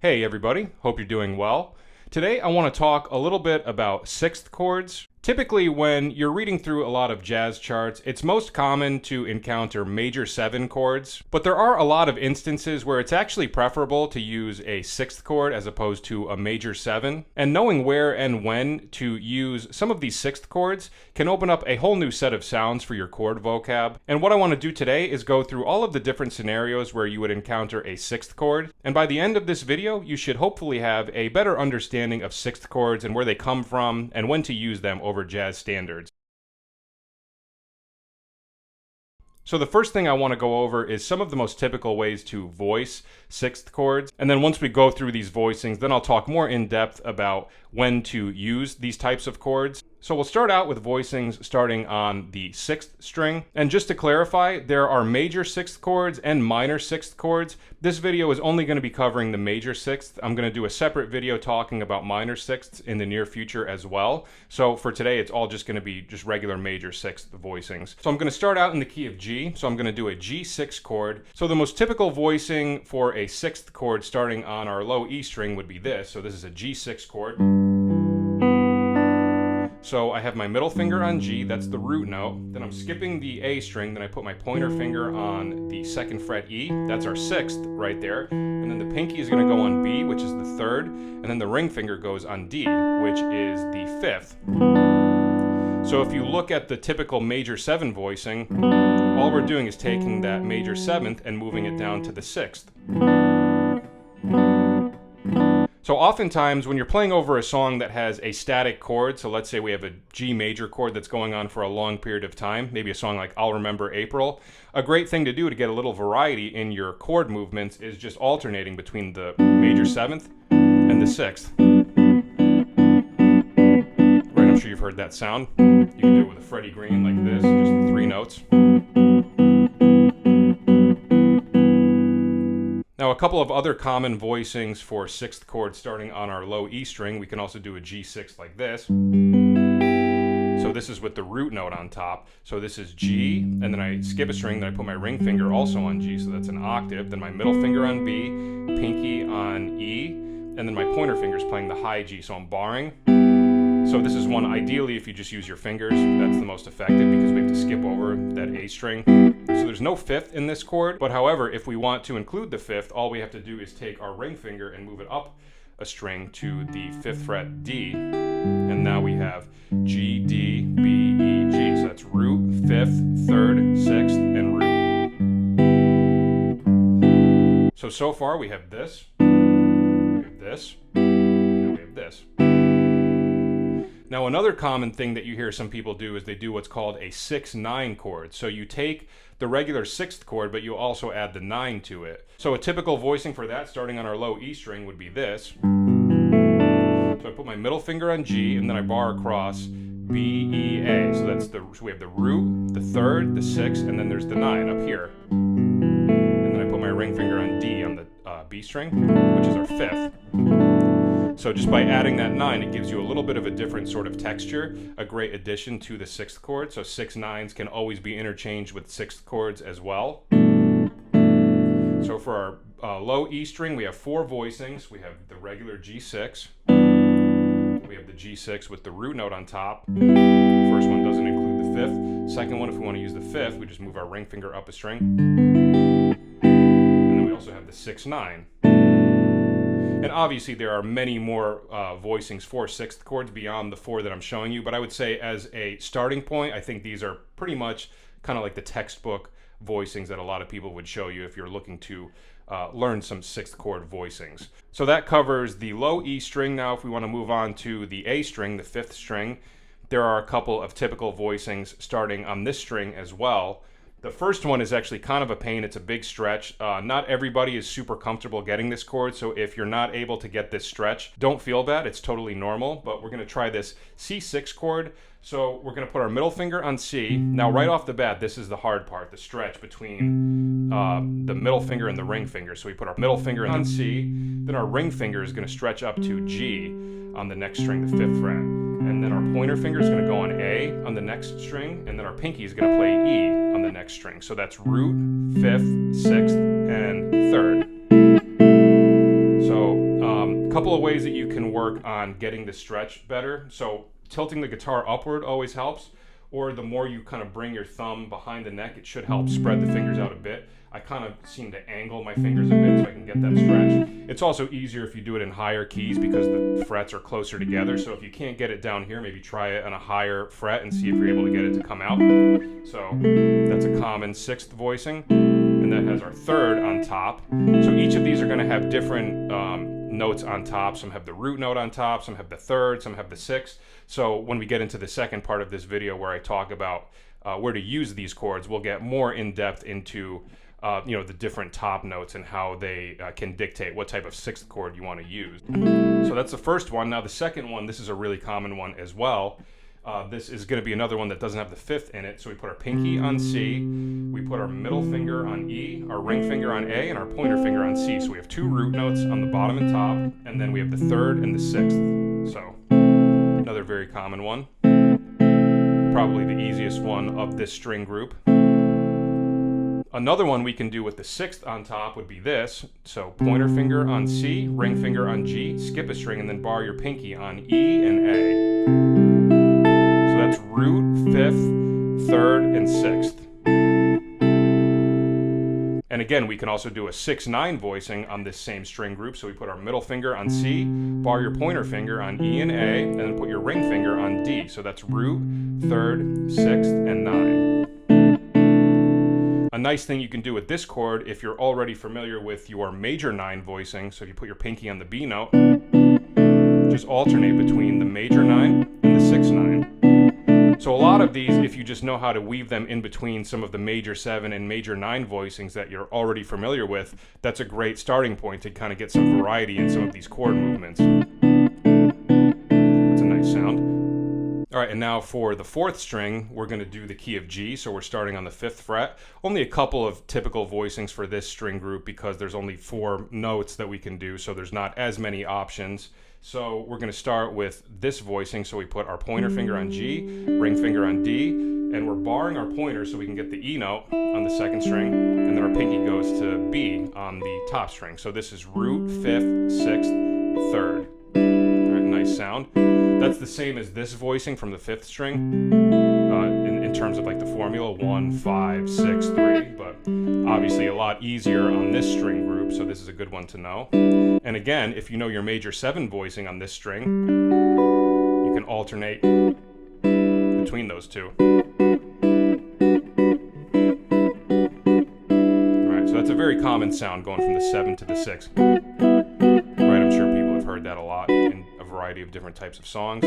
Hey everybody, hope you're doing well. Today I want to talk a little bit about sixth chords. Typically when you're reading through a lot of jazz charts, it's most common to encounter major 7 chords, but there are a lot of instances where it's actually preferable to use a sixth chord as opposed to a major 7. And knowing where and when to use some of these sixth chords can open up a whole new set of sounds for your chord vocab. And what I want to do today is go through all of the different scenarios where you would encounter a sixth chord. And by the end of this video, you should hopefully have a better understanding of sixth chords and where they come from and when to use them over jazz standards. So the first thing I want to go over is some of the most typical ways to voice sixth chords. And then once we go through these voicings, then I'll talk more in depth about when to use these types of chords. So we'll start out with voicings starting on the 6th string. And just to clarify, there are major 6th chords and minor 6th chords. This video is only going to be covering the major 6th. I'm going to do a separate video talking about minor 6ths in the near future as well. So for today, it's all just going to be just regular major 6th voicings. So I'm going to start out in the key of G. So I'm going to do a G6 chord. So the most typical voicing for a 6th chord starting on our low E string would be this. So this is a G6 chord. So I have my middle finger on G, that's the root note. Then I'm skipping the A string, then I put my pointer finger on the 2nd fret E, that's our 6th right there. And then the pinky is going to go on B, which is the 3rd, and then the ring finger goes on D, which is the 5th. So if you look at the typical major 7 voicing, all we're doing is taking that major 7th and moving it down to the 6th. So oftentimes when you're playing over a song that has a static chord, so let's say we have a G major chord that's going on for a long period of time, maybe a song like I'll Remember April, a great thing to do to get a little variety in your chord movements is just alternating between the major 7th and the 6th. Right, I'm sure you've heard that sound. You can do it with a Freddie Green like this, just the 3 notes. Now a couple of other common voicings for 6th chords starting on our low E string. We can also do a G6 like this. So this is with the root note on top. So this is G, and then I skip a string, then I put my ring finger also on G, so that's an octave. Then my middle finger on B, pinky on E, and then my pointer finger is playing the high G, so I'm barring. So this is one, ideally if you just use your fingers, that's the most effective because we have to skip over that A string. So there's no 5th in this chord, but however, if we want to include the 5th, all we have to do is take our ring finger and move it up a string to the 5th fret D, and now we have G, D, B, E, G. So that's root, 5th, 3rd, 6th, and root. So far we have this, we have this, and now we have this. Now another common thing that you hear some people do is they do what's called a 6-9 chord. So you take the regular 6th chord, but you also add the 9 to it. So a typical voicing for that, starting on our low E string, would be this. So I put my middle finger on G, and then I bar across B, E, A. So we have the root, the 3rd, the 6th, and then there's the 9 up here. And then I put my ring finger on D on the B string, which is our 5th. So just by adding that 9, it gives you a little bit of a different sort of texture, a great addition to the 6th chord. So 6-9s can always be interchanged with 6th chords as well. So for our low E string, we have 4 voicings. We have the regular G6. We have the G6 with the root note on top. The first one doesn't include the 5th. Second one, if we want to use the 5th, we just move our ring finger up a string. And then we also have the 6-9. And obviously there are many more voicings for 6th chords beyond the 4 that I'm showing you, but I would say as a starting point, I think these are pretty much kind of like the textbook voicings that a lot of people would show you if you're looking to learn some 6th chord voicings. So that covers the low E string. Now if we want to move on to the A string, the 5th string, there are a couple of typical voicings starting on this string as well. The first one is actually kind of a pain. It's a big stretch. Not everybody is super comfortable getting this chord, so if you're not able to get this stretch, don't feel bad. It's totally normal, but we're going to try this C6 chord. So we're going to put our middle finger on C. Now right off the bat, this is the hard part, the stretch between the middle finger and the ring finger. So we put our middle finger on C, then our ring finger is going to stretch up to G on the next string, the 5th fret. And then our pointer finger is going to go on A on the next string, and then our pinky is going to play E on the next string. So that's root, 5th, 6th, and 3rd. So couple of ways that you can work on getting the stretch better. So tilting the guitar upward always helps, or the more you kind of bring your thumb behind the neck, it should help spread the fingers out a bit. I kind of seem to angle my fingers a bit so I can get that stretch. It's also easier if you do it in higher keys because the frets are closer together. So if you can't get it down here, maybe try it on a higher fret and see if you're able to get it to come out. So that's a common 6th voicing, and that has our 3rd on top. So each of these are going to have different notes on top. Some have the root note on top, some have the 3rd, some have the 6th. So when we get into the second part of this video where I talk about where to use these chords, we'll get more in depth into the different top notes and how they can dictate what type of 6th chord you want to use. So that's the first one. Now the second one, this is a really common one as well. This is going to be another one that doesn't have the 5th in it. So we put our pinky on C, we put our middle finger on E, our ring finger on A, and our pointer finger on C. So we have 2 root notes on the bottom and top, and then we have the 3rd and the 6th. So another very common one. Probably the easiest one of this string group. Another one we can do with the 6th on top would be this. So pointer finger on C, ring finger on G, skip a string, and then bar your pinky on E and A. So that's root, 5th, 3rd, and 6th. And again, we can also do a 6-9 voicing on this same string group. So we put our middle finger on C, bar your pointer finger on E and A, and then put your ring finger on D. So that's root, 3rd, 6th, and 9. A nice thing you can do with this chord, if you're already familiar with your major 9 voicing, so if you put your pinky on the B note, just alternate between the major 9 and the 6-9. So a lot of these, if you just know how to weave them in between some of the major 7 and major 9 voicings that you're already familiar with, that's a great starting point to kind of get some variety in some of these chord movements. That's a nice sound. All right, and now for the 4th string, we're going to do the key of G, so we're starting on the 5th fret. Only a couple of typical voicings for this string group because there's only 4 notes that we can do, so there's not as many options. So we're going to start with this voicing, so we put our pointer finger on G, ring finger on D, and we're barring our pointer so we can get the E note on the 2nd string, and then our pinky goes to B on the top string. So this is root, 5th, 6th, 3rd. All right, nice sound. That's the same as this voicing from the 5th string in terms of like the formula 1, 5, 6, 3, but obviously a lot easier on this string group, so this is a good one to know. And again, if you know your major 7 voicing on this string, you can alternate between those two. Alright, so that's a very common sound going from the 7 to the 6. Right, I'm sure people have heard that a lot in a variety of different types of songs.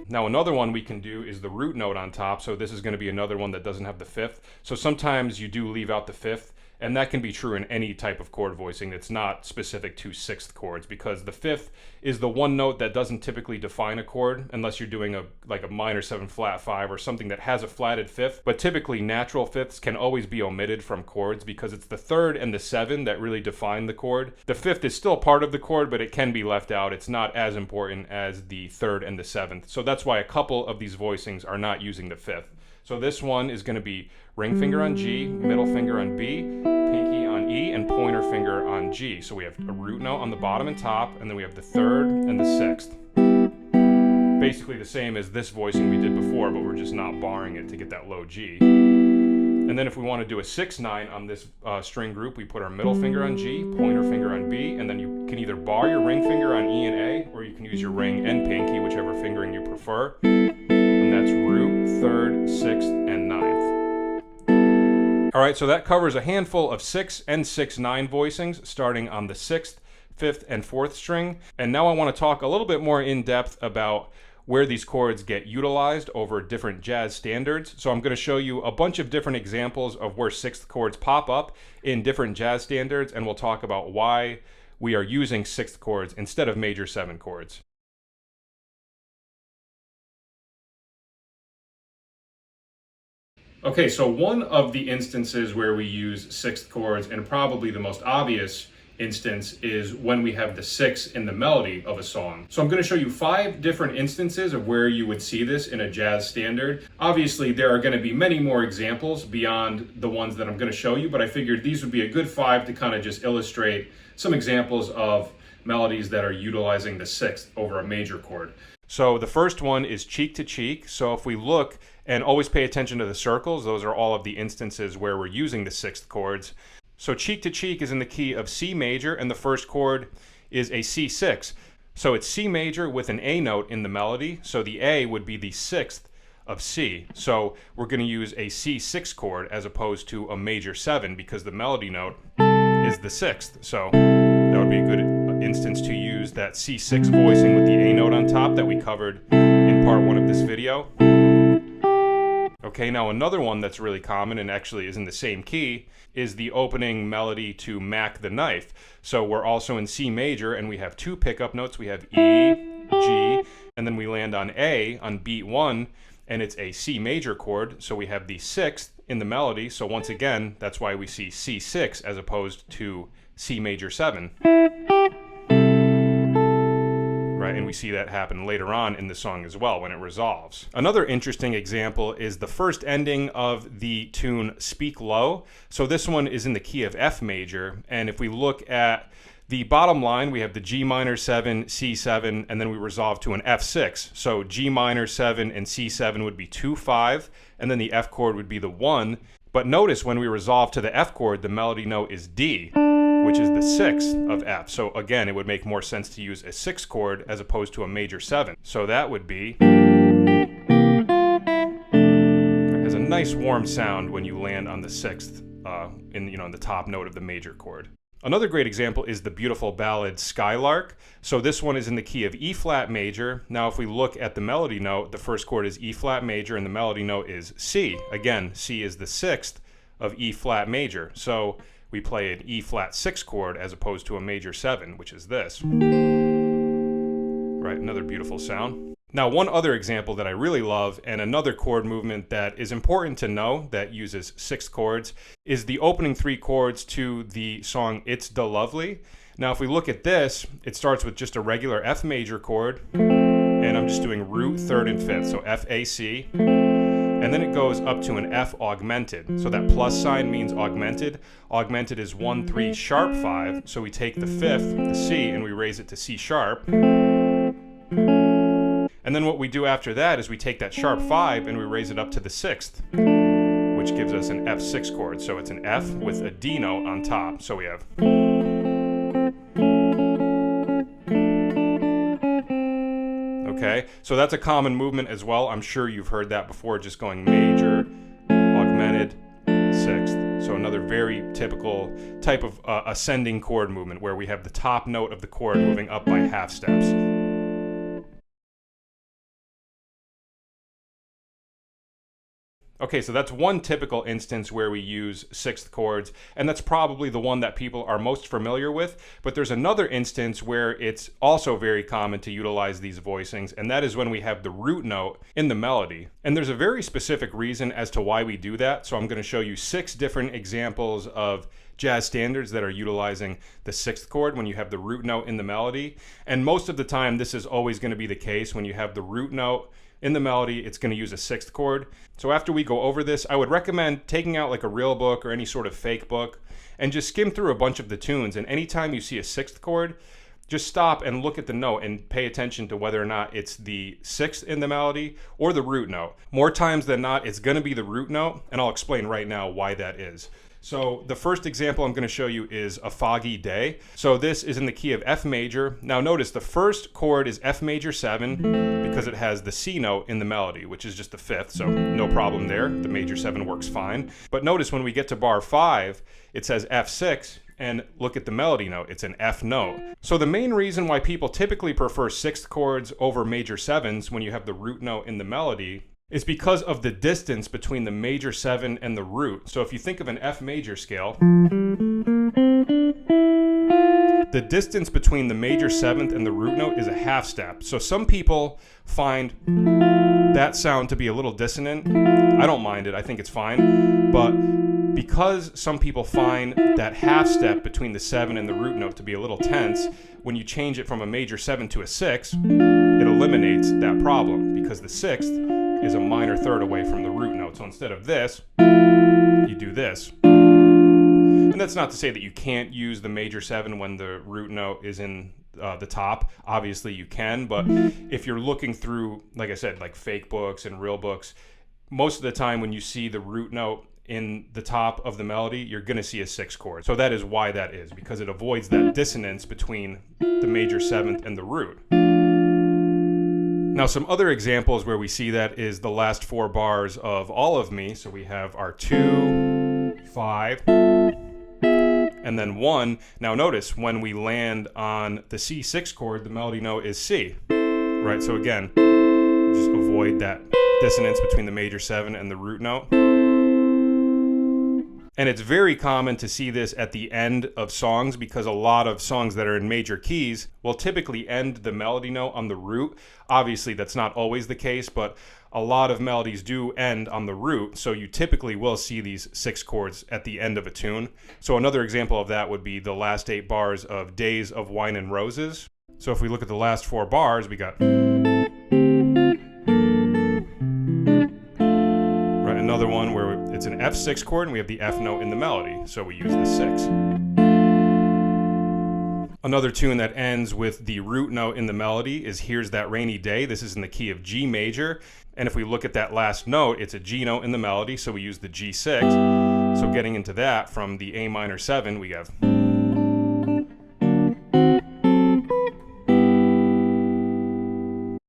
Now another one we can do is the root note on top, so this is going to be another one that doesn't have the 5th. So sometimes you do leave out the 5th, and that can be true in any type of chord voicing that's not specific to 6th chords, because the 5th is the one note that doesn't typically define a chord unless you're doing a minor 7 flat 5 or something that has a flatted 5th. But typically natural 5ths can always be omitted from chords because it's the 3rd and the 7 that really define the chord. The 5th is still part of the chord, but it can be left out. It's not as important as the 3rd and the 7th. So that's why a couple of these voicings are not using the 5th. So this one is going to be ring finger on G, middle finger on B, pinky on E, and pointer finger on G. So we have a root note on the bottom and top, and then we have the 3rd and the 6th. Basically the same as this voicing we did before, but we're just not barring it to get that low G. And then if we want to do a 6-9 on this string group, we put our middle finger on G, pointer finger on B, and then you can either bar your ring finger on E and A, or you can use your ring and pinky, whichever fingering you prefer. And that's root, 3rd, 6th, and 9th. All right, so that covers a handful of 6 and 6-9 voicings, starting on the 6th, 5th, and 4th string. And now I want to talk a little bit more in depth about where these chords get utilized over different jazz standards. So I'm going to show you a bunch of different examples of where 6th chords pop up in different jazz standards, and we'll talk about why we are using 6th chords instead of major 7 chords. Okay, so one of the instances where we use 6th chords, and probably the most obvious instance, is when we have the 6 in the melody of a song. So I'm going to show you 5 different instances of where you would see this in a jazz standard. Obviously, there are going to be many more examples beyond the ones that I'm going to show you, but I figured these would be a good 5 to kind of just illustrate some examples of melodies that are utilizing the sixth over a major chord. So the first one is cheek to cheek. So if we look and always pay attention to the circles, those are all of the instances where we're using the sixth chords. So cheek to cheek is in the key of C major, and the first chord is a C6. So it's C major with an A note in the melody. So the A would be the sixth of C. So we're going to use a C6 chord as opposed to a major 7 because the melody note is the sixth. So that would be a good instance to use that C6 voicing with the A note on top that we covered in part 1 of this video. Okay, now another one that's really common and actually is in the same key is the opening melody to Mac the Knife. So we're also in C major and we have two pickup notes. We have E, G, and then we land on A on beat 1, and it's a C major chord. So we have the sixth in the melody. So once again, that's why we see C6 as opposed to C major 7. Right, and we see that happen later on in the song as well when it resolves. Another interesting example is the first ending of the tune Speak Low. So this one is in the key of F major, and if we look at the bottom line, we have the G minor 7, C7, and then we resolve to an F6. So G minor 7 and C7 would be 2, 5, and then the F chord would be the 1. But notice when we resolve to the F chord, the melody note is D, which is the sixth of F. So again, it would make more sense to use a 6 chord as opposed to a major 7. So that would be, it has a nice warm sound when you land on the sixth in the top note of the major chord. Another great example is the beautiful ballad Skylark. So this one is in the key of E flat major. Now if we look at the melody note, the first chord is E flat major and the melody note is C. Again, C is the sixth of E flat major. So we play an E flat 6 chord as opposed to a major 7, which is this. Right, another beautiful sound. Now, one other example that I really love, and another chord movement that is important to know that uses 6 chords, is the opening 3 chords to the song It's Da Lovely. Now, if we look at this, it starts with just a regular F major chord, and I'm just doing root, 3rd, and 5th, so F, A, C. And then it goes up to an F augmented. So that plus sign means augmented. Augmented is 1, 3, sharp 5. So we take the 5th, the C, and we raise it to C sharp. And then what we do after that is we take that sharp 5 and we raise it up to the 6th, which gives us an F6 chord. So it's an F with a D note on top. So we have. Okay, so that's a common movement as well. I'm sure you've heard that before, just going major, augmented, 6th. So another very typical type of ascending chord movement where we have the top note of the chord moving up by half steps. Okay, so that's one typical instance where we use 6th chords, and that's probably the one that people are most familiar with, but there's another instance where it's also very common to utilize these voicings, and that is when we have the root note in the melody. And there's a very specific reason as to why we do that, so I'm going to show you 6 different examples of jazz standards that are utilizing the 6th chord when you have the root note in the melody, and most of the time this is always going to be the case. When you have the root note in the melody, it's going to use a 6th chord. So after we go over this, I would recommend taking out like a real book or any sort of fake book and just skim through a bunch of the tunes. And anytime you see a 6th chord, just stop and look at the note and pay attention to whether or not it's the 6th in the melody or the root note. More times than not, it's going to be the root note, and I'll explain right now why that is. So the first example I'm going to show you is A Foggy Day. So this is in the key of F major. Now notice the first chord is F major 7 because it has the C note in the melody, which is just the 5th, so no problem there. The major 7 works fine. But notice when we get to bar 5, it says F6, and look at the melody note, it's an F note. So the main reason why people typically prefer 6th chords over major 7s when you have the root note in the melody is because of the distance between the major 7 and the root. So if you think of an F major scale, the distance between the major 7th and the root note is a half step. So some people find that sound to be a little dissonant. I don't mind it, I think it's fine. But because some people find that half step between the 7 and the root note to be a little tense, when you change it from a major 7 to a 6, it eliminates that problem because the 6th is a minor 3rd away from the root note. So instead of this, you do this. And that's not to say that you can't use the major 7 when the root note is in the top. Obviously you can, but if you're looking through, like I said, like fake books and real books, most of the time when you see the root note in the top of the melody, you're going to see a 6th chord. So that is why that is, because it avoids that dissonance between the major 7th and the root. Now, some other examples where we see that is the last 4 bars of All of Me. So we have our 2, 5, and then 1. Now notice when we land on the C 6th chord, the melody note is C, right? So again, just avoid that dissonance between the major 7 and the root note. And it's very common to see this at the end of songs, because a lot of songs that are in major keys will typically end the melody note on the root. Obviously, that's not always the case, but a lot of melodies do end on the root, so you typically will see these 6 chords at the end of a tune. So another example of that would be the last 8 bars of Days of Wine and Roses. So if we look at the last 4 bars, we got... Another one where it's an F6 chord and we have the F note in the melody, so we use the 6. Another tune that ends with the root note in the melody is Here's That Rainy Day. This is in the key of G major, and if we look at that last note, it's a G note in the melody, so we use the G6. So getting into that, from the A minor 7, we have...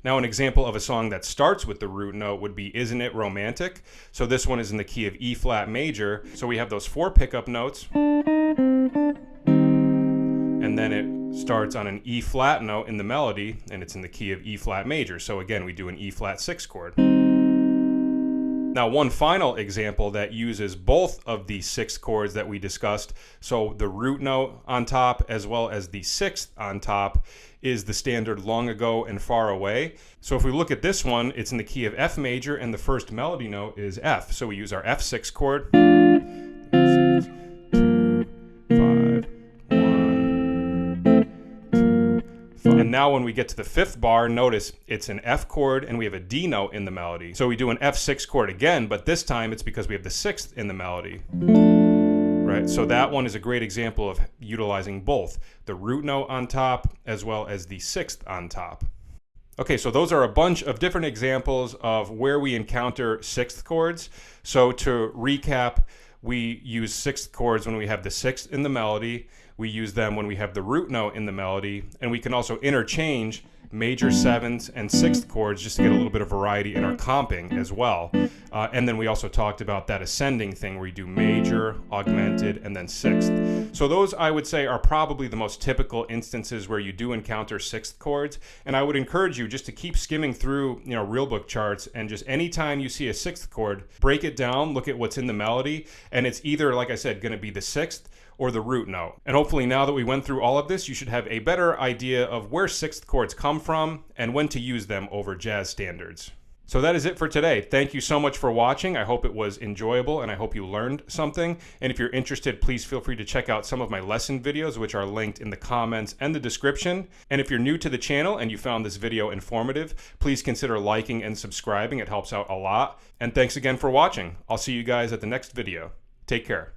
Now, an example of a song that starts with the root note would be Isn't It Romantic? So this one is in the key of E flat major. So we have those 4 pickup notes, and then it starts on an E flat note in the melody, and it's in the key of E flat major. So again, we do an E flat 6 chord. Now, one final example that uses both of the 6 chords that we discussed, so the root note on top as well as the 6th on top, is the standard Long Ago and Far Away. So if we look at this one, it's in the key of F major, and the first melody note is F. So we use our F6 chord. 6, 2, 5, 1, 2, 5. And now when we get to the 5th bar, notice it's an F chord and we have a D note in the melody. So we do an F6 chord again, but this time it's because we have the 6th in the melody. Right, so that one is a great example of utilizing both the root note on top as well as the 6th on top. Okay, so those are a bunch of different examples of where we encounter 6th chords. So to recap, we use 6th chords when we have the 6th in the melody. We use them when we have the root note in the melody, and we can also interchange major 7th and 6th chords just to get a little bit of variety in our comping as well. And then we also talked about that ascending thing where you do major, augmented, and then 6th. So those, I would say, are probably the most typical instances where you do encounter 6th chords. And I would encourage you just to keep skimming through, real book charts, and just anytime you see a 6th chord, break it down, look at what's in the melody, and it's either, like I said, going to be the 6th or the root note. And hopefully now that we went through all of this, you should have a better idea of where 6th chords come from and when to use them over jazz standards. So that is it for today. Thank you so much for watching. I hope it was enjoyable and I hope you learned something. And if you're interested, please feel free to check out some of my lesson videos, which are linked in the comments and the description. And if you're new to the channel and you found this video informative, please consider liking and subscribing. It helps out a lot. And thanks again for watching. I'll see you guys at the next video. Take care.